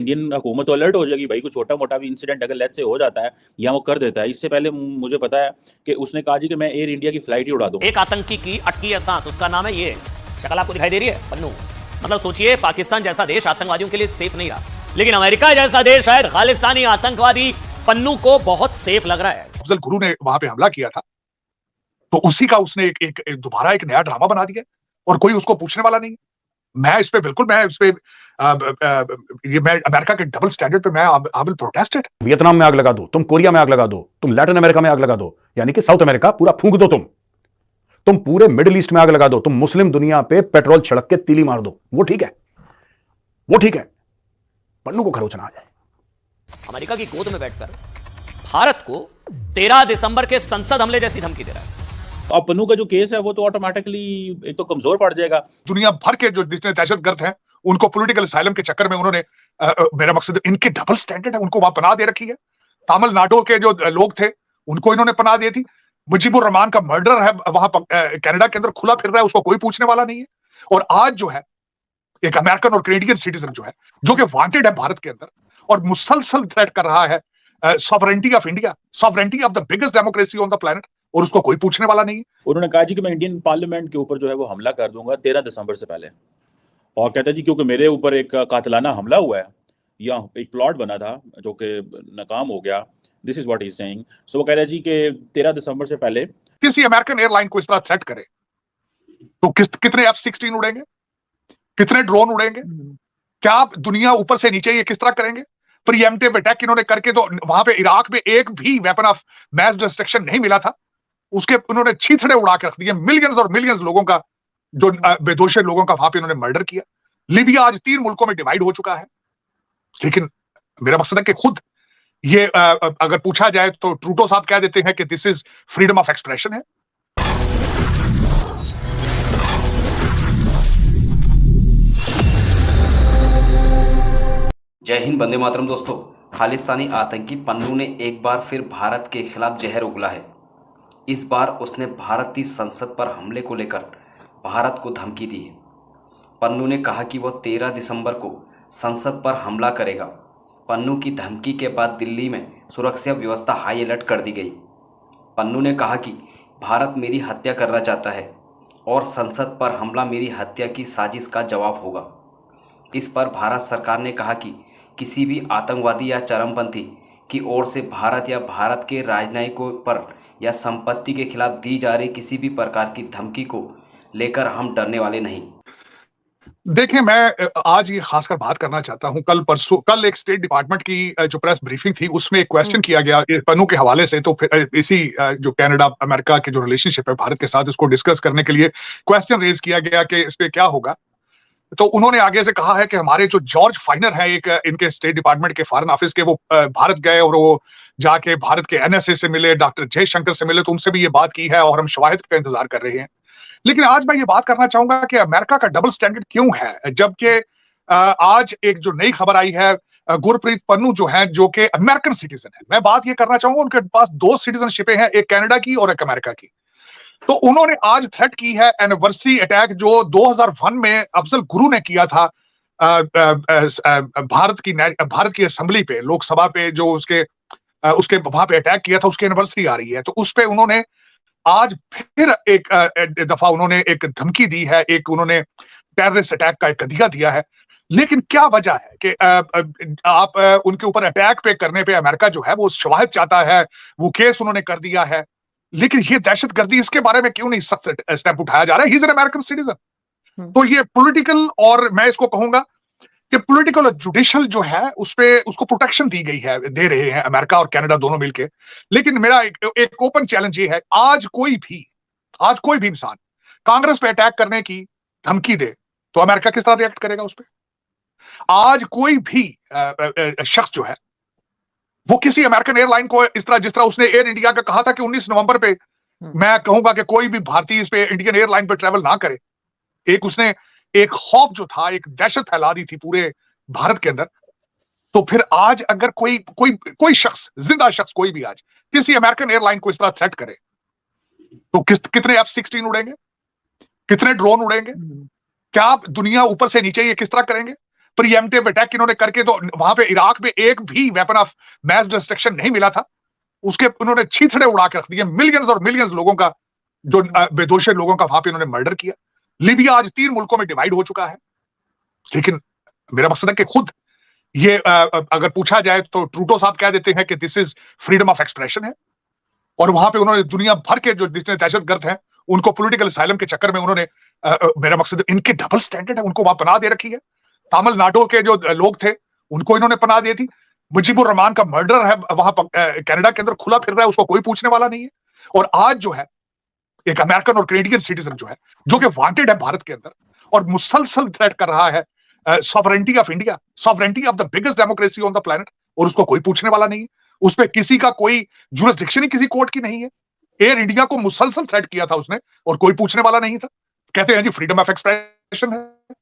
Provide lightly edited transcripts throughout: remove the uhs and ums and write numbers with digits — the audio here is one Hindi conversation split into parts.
इंडियन हुकूमत तो अलर्ट हो जाएगी भाई, कुछ छोटा मोटा भी इंसिडेंट अगर लेट से हो जाता है या वो कर देता है। इससे पहले मुझे पता है कि उसने कहा जी कि मैं एयर इंडिया की फ्लाइट ही उड़ा दूं। एक आतंकी की अटकी है सांस, उसका नाम है ये, शक्ल आपको दिखाई दे रही है, पन्नू। मतलब सोचिए, पाकिस्तान जैसा देश आतंकवादियों के लिए सेफ नहीं रहा, लेकिन अमेरिका जैसा देश शायद खालिस्तानी आतंकवादी पन्नू को बहुत सेफ लग रहा है। अफजल गुरु ने वहां पे हमला किया था, तो उसी का उसने दोबारा एक नया ड्रामा बना दिया और कोई उसको पूछने वाला नहीं है। मैं इस पे बिल्कुल, मैं इस पे ये मैं अमेरिका के डबल स्टैंडर्ड पे मैं I will protest it. Vietnam में आग लगा दो, तुम कोरिया में आग लगा दो, तुम लैटिन अमेरिका में आग लगा दो, यानी कि साउथ अमेरिका पूरा फूंक दो, तुम पूरे मिडिल ईस्ट में आग लगा दो, तुम मुस्लिम दुनिया पे पेट्रोल छिड़क के तीली मार दो, वो ठीक है, वो ठीक है, पन्नू को खरोचना आ जाए। अमेरिका की गोद में बैठकर भारत को 13 दिसंबर के संसद हमले जैसी धमकी दे रहा है। अब पन्नू का जो केस है वो तो ऑटोमेटिकली एक तो कमजोर पड़ जाएगा। दुनिया भर के जो जितने दहशतगर्द हैं उनको पॉलिटिकल असाइलम के चक्कर में उन्होंने मेरा मकसद इनके डबल स्टैंडर्ड है, उनको वहां पनाह दे रखी है। तमिलनाडु के जो लोग थे उनको इन्होंने पनाह दी थी। मुजीबुर रहमान का मर्डर है वहां कनाडा के अंदर खुला फिर रहा है, उसको कोई पूछने वाला नहीं है। और आज जो है एक अमेरिकन और कैनेडियन सिटीजन जो है, जो कि वांटेड है भारत के अंदर और मुसलसल थ्रेट कर रहा है sovereignty of India, sovereignty of the biggest democracy on the planet, और उसको कोई पूछने वाला नहीं है। उन्होंने कहा जी कि मैं इंडियन पार्लियामेंट के ऊपर जो है वो हमला कर दूंगा 13 दिसंबर से पहले। और कहता जी क्योंकि मेरे ऊपर एक कातिलाना हमला हुआ है या एक प्लॉट बना था जो कि नाकाम हो गया, this is what he is saying. So वो कह रहा है जी कि 13 दिसंबर से पहले किसी अमेरिकन एयरलाइन को इस तरह थ्रेट करे तो कितने F-16 उड़ेंगे, कितने ड्रोन उड़ेंगे, क्या दुनिया ऊपर से नीचे ये किस तरह करेंगे? प्रीएम्प्टिव अटैक इन्होंने करके तो वहां पे इराक में एक भी वेपन ऑफ मैस डिस्ट्रक्शन नहीं मिला था, उसके उन्होंने छींथड़े उड़ा के रख दिए। मिलियंस और मिलियंस लोगों का, जो बेदोष लोगों का वहां पे उन्होंने मर्डर किया। लीबिया आज 3 मुल्कों में डिवाइड हो चुका है। लेकिन मेरा मकसद है कि खुद ये अगर पूछा जाए तो ट्रूडो साहब कह देते हैं कि this is freedom of expression है। जय हिंद, वंदे मातरम। दोस्तों, खालिस्तानी आतंकी पन्नू ने एक बार फिर भारत के खिलाफ जहर उगला है। इस बार उसने भारतीय संसद पर हमले को लेकर भारत को धमकी दी है। पन्नू ने कहा कि वह 13 दिसंबर को संसद पर हमला करेगा। पन्नू की धमकी के बाद दिल्ली में सुरक्षा व्यवस्था हाई अलर्ट कर दी गई। पन्नू ने कहा कि भारत मेरी हत्या करना चाहता है और संसद पर हमला मेरी हत्या की साजिश का जवाब होगा। इस पर भारत सरकार ने कहा कि किसी भी आतंकवादी या चरमपंथी की ओर से भारत या भारत के राजनयिकों पर या संपत्ति के खिलाफ दी जा रही किसी भी प्रकार की धमकी को लेकर हम डरने वाले नहीं। देखिए, मैं आज ये खासकर बात करना चाहता हूं। कल एक स्टेट डिपार्टमेंट की जो प्रेस ब्रीफिंग थी उसमें एक क्वेश्चन किया गया पन्नू के हवाले से। तो फिर इसी जो कनाडा अमेरिका के जो रिलेशनशिप है भारत के साथ, उसको डिस्कस करने के लिए क्वेश्चन रेज किया गया कि इस पे क्या होगा। तो उन्होंने आगे से कहा है कि हमारे जो जॉर्ज फाइनर है, एक इनके स्टेट डिपार्टमेंट के फॉरेन ऑफिस के, वो भारत गए और वो जाके भारत के NSA से मिले, डॉक्टर जयशंकर से मिले, तो उनसे भी ये बात की है और हम शवाहिद का इंतजार कर रहे हैं। लेकिन आज मैं ये बात करना चाहूंगा कि अमेरिका का डबल स्टैंडर्ड क्यों है, जबकि आज एक जो नई खबर आई है, गुरप्रीत पन्नू जो है, जो कि अमेरिकन सिटीजन है। मैं बात ये करना चाहूंगा, उनके पास 2 सिटीजनशिपें हैं, एक कनाडा की और एक अमेरिका की। तो उन्होंने आज थ्रेट की है एनिवर्सरी अटैक जो 2001 में अफजल गुरु ने किया था भारत की असेंबली पे, लोकसभा पे, जो उसके वहां पे अटैक किया था, उसकी एनिवर्सरी आ रही है। तो उस पे उन्होंने आज फिर एक दफा उन्होंने एक धमकी दी है, एक उन्होंने टेररिस्ट अटैक का एक कदिया दिया है। लेकिन क्या वजह है कि आप उनके ऊपर अटैक पे करने पे अमेरिका जो है वो शवाहिद चाहता है, वो केस उन्होंने कर दिया है, लेकिन ये दहशतगर्दी, इसके बारे में क्यों नहीं सख्त स्टेप उठाया जा रहा है? He is an American citizen. तो ये पॉलिटिकल, और मैं इसको कहूंगा कि पॉलिटिकल और जुडिशियल जो है उसको प्रोटेक्शन दी गई है, दे रहे हैं अमेरिका और कनाडा दोनों मिलके। लेकिन मेरा एक ओपन चैलेंज ये है, आज कोई भी इंसान कांग्रेस पे अटैक करने की धमकी दे तो अमेरिका किस तरह रिएक्ट करेगा उस पर? आज कोई भी शख्स जो है वो किसी अमेरिकन एयरलाइन को जिस तरह उसने एयर इंडिया का कहा था कि 19 नवंबर पे मैं कहूंगा कि कोई भी भारतीय इस पे इंडियन एयरलाइन पे ट्रेवल ना करे, उसने एक खौफ जो था, एक दहशत फैला दी थी पूरे भारत के अंदर। तो फिर आज अगर कोई शख्स, जिंदा शख्स कोई भी आज किसी अमेरिकन एयरलाइन को इस तरह थ्रेट करे तो कितने F-16 उड़ेंगे, कितने ड्रोन उड़ेंगे, क्या दुनिया ऊपर से नीचे ये किस तरह करेंगे? प्रीएम्प्टिव अटैक इन्होंने करके, तो वहां पे इराक में एक भी वेपन ऑफ मैस डिस्ट्रक्शन नहीं मिला था, उसके उन्होंने छींथड़े उड़ा के रख दिए। मिलियंस और मिलियंस लोगों का, जो बेदोष लोगों का वहां पे उन्होंने मर्डर किया। लीबिया आज 3 मुल्कों में डिवाइड हो चुका है। लेकिन मेरा मकसद है कि खुद ये अगर पूछा जाए तो ट्रूडो साहब कह देते हैं कि this is freedom of expression है, और वहां पे उन्होंने दुनिया भर के जो जितने दहशतगर्द हैं उनको पॉलिटिकल असाइलम के चक्कर में उन्होंने मेरा मकसद इनके डबल स्टैंडर्ड है, उनको वहां पनाह दे रखी है। तमिलनाडु के जो लोग थे उनको इन्होंने पनाह दी थी। मुजीबुर रहमान का मर्डर है वहां कनाडा के अंदर खुला फिर रहा है, उसको कोई पूछने वाला नहीं है। और आज जो है एक अमेरिकन और कैनेडियन सिटीजन जो है, जो कि वांटेड है भारत के अंदर और मुसलसल थ्रेट कर रहा है sovereignty of India, sovereignty of the biggest democracy on the planet, और उसको कोई पूछने वाला नहीं है। उस पर किसी का कोई जुरिसडिक्शन ही किसी कोर्ट की नहीं है। एयर इंडिया को मुसलसल थ्रेट किया था उसने और कोई पूछने वाला नहीं था। कहते हैं जी फ्रीडम ऑफ एक्सप्रेशन है।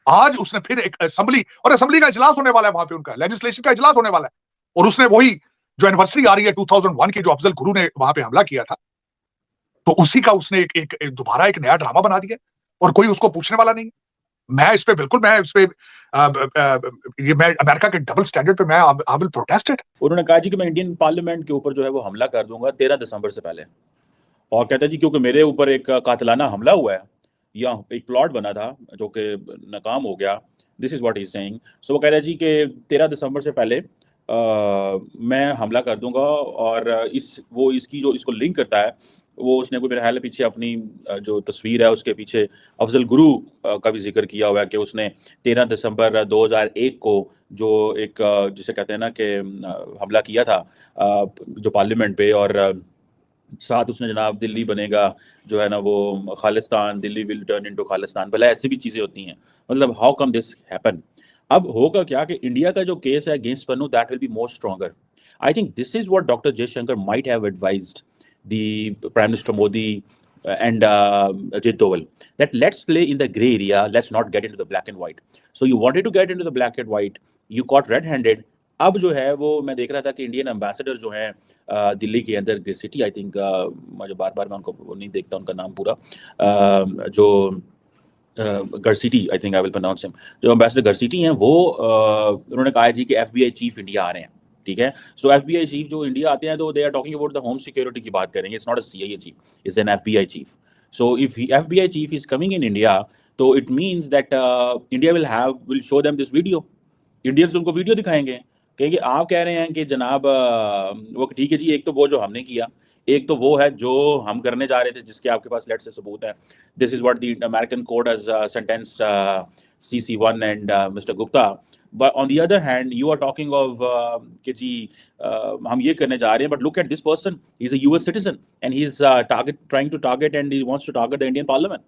आज उसने फिर एक असेंबली, और असेंबली का इजलास होने वाला है वहां पे, उनका लेजिस्लेशन का इजलास होने वाला है, और उसने वही जो एनिवर्सरी आ रही है 2001 की, जो अफजल गुरु ने वहां पे हमला किया था, तो उसी का उसने एक दोबारा एक नया ड्रामा बना दिया और कोई उसको पूछने वाला नहीं। मैं इस पे ये मैं अमेरिका के डबल स्टैंडर्ड पे मैं आई विल प्रोटेस्ट इट। उन्होंने कहा जी कि मैं इंडियन पार्लियामेंट के ऊपर जो है वो हमला कर दूंगा 13 दिसंबर से पहले, और कहता है जी क्योंकि मेरे ऊपर एक कातिलाना हमला हुआ है या एक प्लॉट बना था जो कि नाकाम हो गया। This is what he is saying. So वो कह रहा है जी कि 13 दिसंबर से पहले मैं हमला कर दूंगा, और इसकी जो इसको लिंक करता है वो उसने कोई मेरे ख्याल है पीछे अपनी जो तस्वीर है उसके पीछे अफजल गुरु का भी जिक्र किया हुआ है कि उसने 13 दिसंबर 2001 को जो एक जिसे कहते हैं ना कि हमला किया था जो पार्लियामेंट पे, और साथ उसने जनाब दिल्ली बनेगा जो है ना वो Khalistan, Delhi will turn into Khalistan, भला ऐसी भी चीज़ें होती हैं। मतलब हाउ कम दिस हैपन। अब होगा क्या कि इंडिया का जो केस है against Pannu that will be more stronger. I think this is what doctor Jaishankar might have advised the Prime Minister Modi and Ajit Doval, that let's play in the grey area, let's not get into the black and white. So you wanted to get into the black and white, you caught red-handed. अब जो है वो मैं देख रहा था कि इंडियन एम्बेसडर जो हैं दिल्ली के अंदर ग्रे सिटी, आई थिंक मुझे बार मैं उनको वो नहीं देखता उनका नाम पूरा, जो Garcetti, I think I will pronounce him, जो एम्बेसडर गरसिटी हैं वो उन्होंने कहा जी कि FBI चीफ इंडिया आ रहे हैं। ठीक है, सो FBI चीफ जो इंडिया आते हैं तो they are talking about the home security की बात करेंगे। It's not a CIA chief, it's an FBI chief. So if FBI chief is coming in India तो it means that India will show them this video. Indians उनको वीडियो दिखाएंगे, कहेंगे आप कह रहे हैं कि जनाब वो ठीक है जी, एक तो वो जो हमने किया, एक तो वो है जो हम करने जा रहे थे जिसके आपके पास लेट से सबूत है। This is what the American court has sentenced CC1 and mister Gupta. But on the other hand, you are talking of कि जी हम ये करने जा रहे हैं, but look at this person, he's a US citizen and he's trying to target and he wants to target the Indian Parliament.